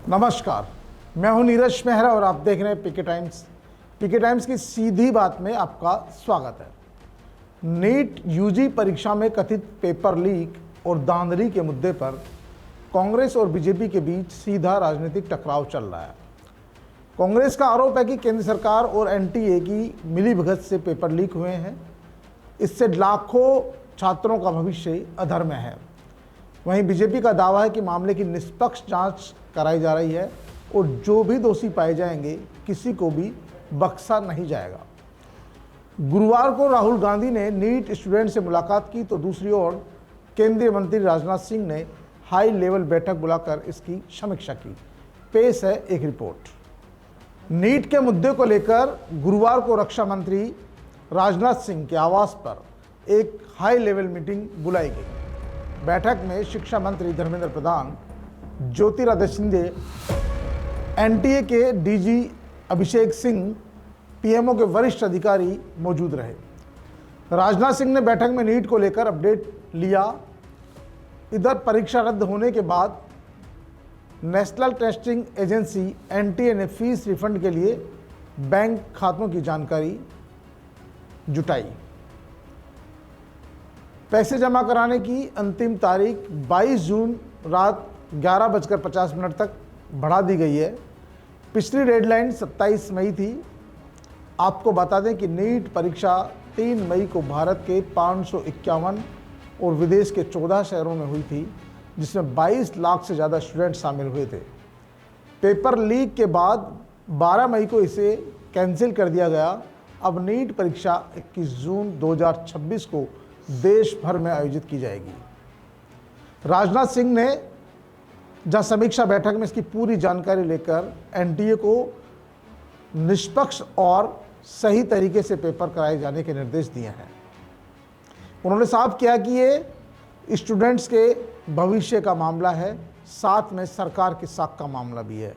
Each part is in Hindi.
नमस्कार, मैं हूं नीरज मेहरा और आप देख रहे हैं पीके टाइम्स। पीके टाइम्स की सीधी बात में आपका स्वागत है। नीट यूजी परीक्षा में कथित पेपर लीक और धांधली के मुद्दे पर कांग्रेस और बीजेपी के बीच सीधा राजनीतिक टकराव चल रहा है। कांग्रेस का आरोप है कि केंद्र सरकार और एनटीए की मिलीभगत से पेपर लीक हुए हैं। इससे लाखों छात्रों का भविष्य अधर में है। वहीं बीजेपी का दावा है कि मामले की निष्पक्ष जांच कराई जा रही है और जो भी दोषी पाए जाएंगे किसी को भी बख्शा नहीं जाएगा। गुरुवार को राहुल गांधी ने नीट स्टूडेंट से मुलाकात की तो दूसरी ओर केंद्रीय मंत्री राजनाथ सिंह ने हाई लेवल बैठक बुलाकर इसकी समीक्षा की। पेश है एक रिपोर्ट। नीट के मुद्दे को लेकर गुरुवार को रक्षा मंत्री राजनाथ सिंह के आवास पर एक हाई लेवल मीटिंग बुलाई गई। बैठक में शिक्षा मंत्री धर्मेंद्र प्रधान, ज्योतिरादित्य सिंधिया, एनटीए के डीजी अभिषेक सिंह, पीएमओ के वरिष्ठ अधिकारी मौजूद रहे। राजनाथ सिंह ने बैठक में नीट को लेकर अपडेट लिया। इधर परीक्षा रद्द होने के बाद नेशनल टेस्टिंग एजेंसी एनटीए ने फीस रिफंड के लिए बैंक खातों की जानकारी जुटाई। पैसे जमा कराने की अंतिम तारीख 22 जून रात 11:50 तक बढ़ा दी गई है। पिछली डेडलाइन 27 मई थी। आपको बता दें कि नीट परीक्षा 3 मई को भारत के 551 और विदेश के 14 शहरों में हुई थी, जिसमें 22 लाख से ज़्यादा स्टूडेंट शामिल हुए थे। पेपर लीक के बाद 12 मई को इसे कैंसिल कर दिया गया। अब नीट परीक्षा 21 जून 2026 को देश भर में आयोजित की जाएगी। राजनाथ सिंह ने जहां समीक्षा बैठक में इसकी पूरी जानकारी लेकर एनटीए को निष्पक्ष और सही तरीके से पेपर कराए जाने के निर्देश दिए हैं। उन्होंने साफ किया कि ये स्टूडेंट्स के भविष्य का मामला है, साथ में सरकार के साख का मामला भी है।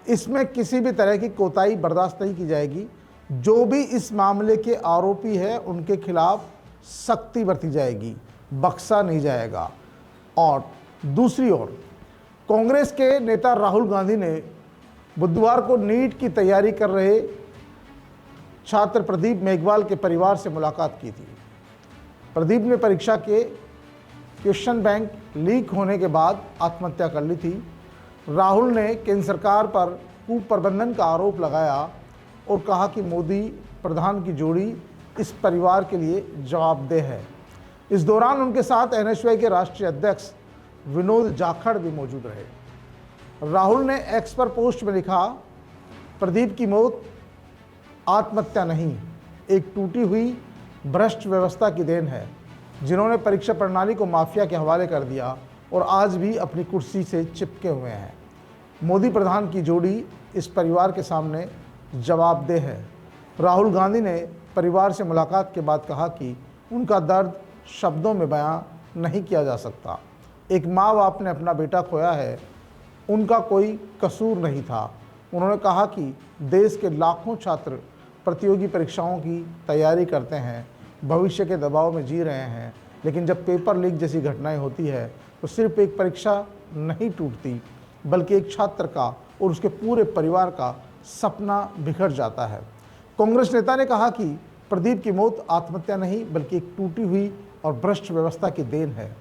इसमें किसी भी तरह की कोताही बर्दाश्त नहीं की जाएगी। जो भी इस मामले के आरोपी है उनके खिलाफ सख्ती बरती जाएगी, बख्शा नहीं जाएगा। और दूसरी ओर कांग्रेस के नेता राहुल गांधी ने बुधवार को नीट की तैयारी कर रहे छात्र प्रदीप मेघवाल के परिवार से मुलाकात की थी। प्रदीप ने परीक्षा के क्वेश्चन बैंक लीक होने के बाद आत्महत्या कर ली थी। राहुल ने केंद्र सरकार पर कुप्रबंधन का आरोप लगाया और कहा कि मोदी प्रधान की जोड़ी इस परिवार के लिए जवाबदेह है। इस दौरान उनके साथ एनएसयूआई के राष्ट्रीय अध्यक्ष विनोद जाखड़ भी मौजूद रहे। राहुल ने एक्स पर पोस्ट में लिखा, प्रदीप की मौत आत्महत्या नहीं, एक टूटी हुई भ्रष्ट व्यवस्था की देन है, जिन्होंने परीक्षा प्रणाली को माफिया के हवाले कर दिया और आज भी अपनी कुर्सी से चिपके हुए हैं। मोदी प्रधान की जोड़ी इस परिवार के सामने जवाबदेह है। राहुल गांधी ने परिवार से मुलाकात के बाद कहा कि उनका दर्द शब्दों में बयां नहीं किया जा सकता। एक माँ बाप ने अपना बेटा खोया है, उनका कोई कसूर नहीं था। उन्होंने कहा कि देश के लाखों छात्र प्रतियोगी परीक्षाओं की तैयारी करते हैं, भविष्य के दबाव में जी रहे हैं, लेकिन जब पेपर लीक जैसी घटनाएं होती है तो सिर्फ एक परीक्षा नहीं टूटती, बल्कि एक छात्र का और उसके पूरे परिवार का सपना बिखर जाता है। कांग्रेस नेता ने कहा कि प्रदीप की मौत आत्महत्या नहीं, बल्कि एक टूटी हुई और भ्रष्ट व्यवस्था की देन है।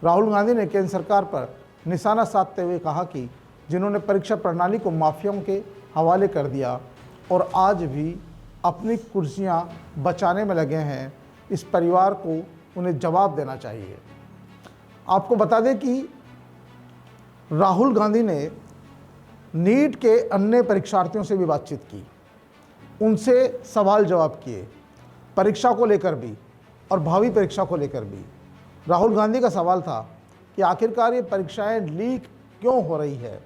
राहुल गांधी ने केंद्र सरकार पर निशाना साधते हुए कहा कि जिन्होंने परीक्षा प्रणाली को माफियाओं के हवाले कर दिया और आज भी अपनी कुर्सियां बचाने में लगे हैं, इस परिवार को उन्हें जवाब देना चाहिए। आपको बता दें कि राहुल गांधी ने नीट के अन्य परीक्षार्थियों से भी बातचीत की, उनसे सवाल जवाब किए, परीक्षा को लेकर भी और भावी परीक्षा को लेकर भी। राहुल गांधी का सवाल था कि आखिरकार ये परीक्षाएं लीक क्यों हो रही है।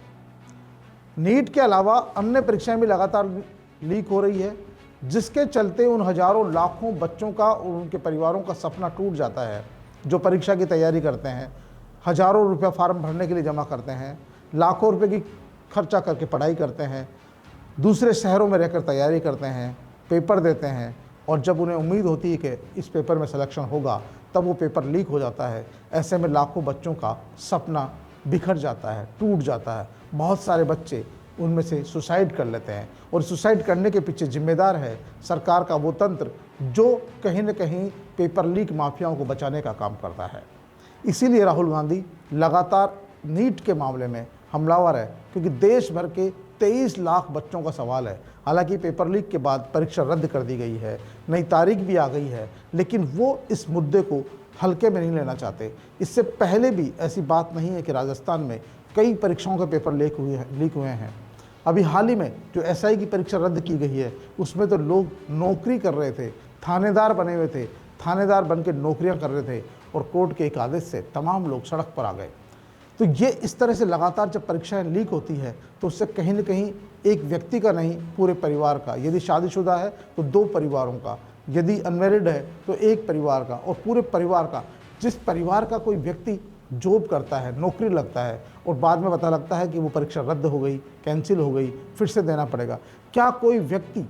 नीट के अलावा अन्य परीक्षाएं भी लगातार लीक हो रही है, जिसके चलते उन हजारों लाखों बच्चों का और उनके परिवारों का सपना टूट जाता है, जो परीक्षा की तैयारी करते हैं, हजारों रुपया फार्म भरने के लिए जमा करते हैं, लाखों रुपए की खर्चा करके पढ़ाई करते हैं, दूसरे शहरों में रहकर तैयारी करते हैं, पेपर देते हैं, और जब उन्हें उम्मीद होती है कि इस पेपर में सिलेक्शन होगा, तब वो पेपर लीक हो जाता है। ऐसे में लाखों बच्चों का सपना बिखर जाता है, टूट जाता है। बहुत सारे बच्चे उनमें से सुसाइड कर लेते हैं और सुसाइड करने के पीछे जिम्मेदार है सरकार का वो तंत्र जो कहीं न कहीं पेपर लीक माफियाओं को बचाने का काम करता है। इसीलिए राहुल गांधी लगातार नीट के मामले में हमलावर है, क्योंकि देश भर के 23 लाख बच्चों का सवाल है। हालांकि पेपर लीक के बाद परीक्षा रद्द कर दी गई है, नई तारीख भी आ गई है, लेकिन वो इस मुद्दे को हल्के में नहीं लेना चाहते। इससे पहले भी ऐसी बात नहीं है कि राजस्थान में कई परीक्षाओं के पेपर लीक हुए हैं। अभी हाल ही में जो एसआई की परीक्षा रद्द की गई है, उसमें तो लोग नौकरी कर रहे थे, थानेदार बने हुए थे, थानेदार बन के नौकरियाँ कर रहे थे और कोर्ट के एक आदेश से तमाम लोग सड़क पर आ गए। तो ये इस तरह से लगातार जब परीक्षाएं लीक होती है तो उससे कहीं न कहीं एक व्यक्ति का नहीं, पूरे परिवार का, यदि शादीशुदा है तो 2 परिवारों का, यदि अनमैरिड है तो 1 परिवार का, और पूरे परिवार का। जिस परिवार का कोई व्यक्ति जॉब करता है, नौकरी लगता है और बाद में पता लगता है कि वो परीक्षा रद्द हो गई, कैंसिल हो गई, फिर से देना पड़ेगा, क्या कोई व्यक्ति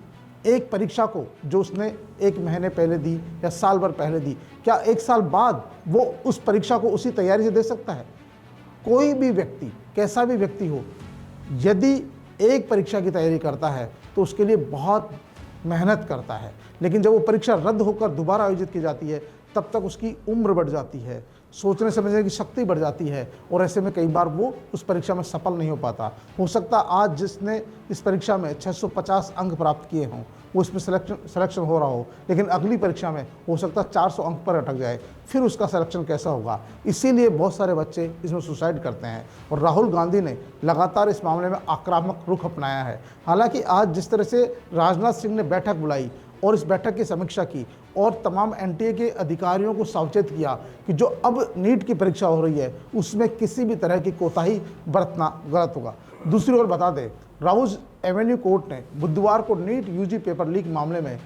एक परीक्षा को जो उसने 1 महीने पहले दी या साल भर पहले दी, क्या 1 साल बाद वो उस परीक्षा को उसी तैयारी से दे सकता है? कोई भी व्यक्ति, कैसा भी व्यक्ति हो, यदि एक परीक्षा की तैयारी करता है तो उसके लिए बहुत मेहनत करता है, लेकिन जब वो परीक्षा रद्द होकर दोबारा आयोजित की जाती है तब तक उसकी उम्र बढ़ जाती है, सोचने समझने की शक्ति बढ़ जाती है और ऐसे में कई बार वो उस परीक्षा में सफल नहीं हो पाता। हो सकता आज जिसने इस परीक्षा में 650 अंक प्राप्त किए हों वो इसमें सिलेक्शन हो रहा हो, लेकिन अगली परीक्षा में हो सकता है 400 अंक पर अटक जाए, फिर उसका सिलेक्शन कैसा होगा? इसीलिए बहुत सारे बच्चे इसमें सुसाइड करते हैं और राहुल गांधी ने लगातार इस मामले में आक्रामक रुख अपनाया है। हालांकि आज जिस तरह से राजनाथ सिंह ने बैठक बुलाई और इस बैठक की समीक्षा की और तमाम एनटीए के अधिकारियों को सावचेत किया कि जो अब नीट की परीक्षा हो रही है उसमें किसी भी तरह की कोताही बरतना गलत होगा। दूसरी ओर बता दें, राउज एवेन्यू कोर्ट ने बुधवार को नीट यूजी पेपर लीक मामले में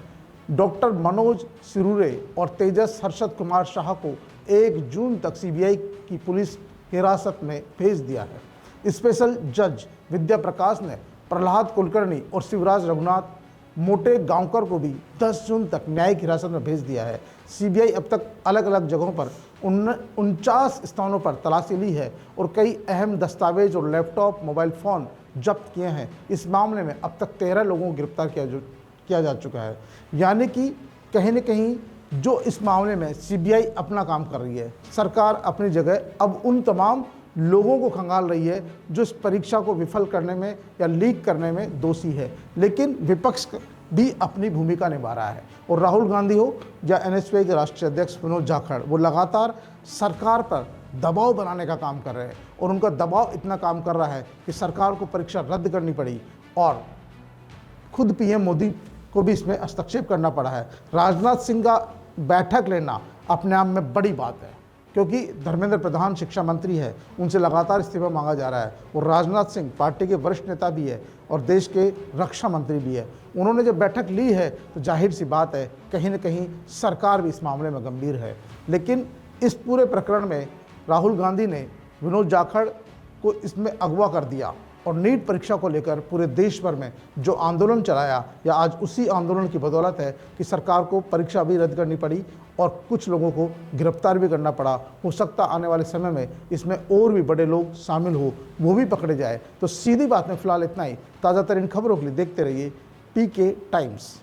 डॉक्टर मनोज सिरूरे और तेजस हर्षद कुमार शाह को 1 जून तक सीबीआई की पुलिस हिरासत में भेज दिया है। स्पेशल जज विद्या प्रकाश ने प्रहलाद कुलकर्णी और शिवराज रघुनाथ मोटे गांवकर को भी 10 जून तक न्यायिक हिरासत में भेज दिया है। सीबीआई अब तक अलग अलग जगहों पर 49 स्थानों पर तलाशी ली है और कई अहम दस्तावेज और लैपटॉप, मोबाइल फ़ोन जब्त किए हैं। इस मामले में अब तक 13 लोगों को गिरफ्तार किया जा चुका है। यानी कि कहीं न कहीं जो इस मामले में सीबीआई अपना काम कर रही है, सरकार अपनी जगह अब उन तमाम लोगों को खंगाल रही है जो इस परीक्षा को विफल करने में या लीक करने में दोषी है, लेकिन विपक्ष भी अपनी भूमिका निभा रहा है। और राहुल गांधी हो या एनएसयूआई के राष्ट्रीय अध्यक्ष विनोद जाखड़, वो लगातार सरकार पर दबाव बनाने का काम कर रहे हैं और उनका दबाव इतना काम कर रहा है कि सरकार को परीक्षा रद्द करनी पड़ी और खुद पीएम मोदी को भी इसमें हस्तक्षेप करना पड़ा है। राजनाथ सिंह का बैठक लेना अपने आप में बड़ी बात है, क्योंकि धर्मेंद्र प्रधान शिक्षा मंत्री है, उनसे लगातार इस्तीफा मांगा जा रहा है और राजनाथ सिंह पार्टी के वरिष्ठ नेता भी है और देश के रक्षा मंत्री भी है। उन्होंने जब बैठक ली है तो जाहिर सी बात है कहीं न कहीं सरकार भी इस मामले में गंभीर है। लेकिन इस पूरे प्रकरण में राहुल गांधी ने विनोद जाखड़ को इसमें अगवा कर दिया और नीट परीक्षा को लेकर पूरे देश भर में जो आंदोलन चलाया, या आज उसी आंदोलन की बदौलत है कि सरकार को परीक्षा भी रद्द करनी पड़ी और कुछ लोगों को गिरफ्तार भी करना पड़ा। हो सकता आने वाले समय में इसमें और भी बड़े लोग शामिल हो, वो भी पकड़े जाए। तो सीधी बात में फिलहाल इतना ही। ताज़ा तरीन खबरों के लिए देखते रहिए पीके टाइम्स।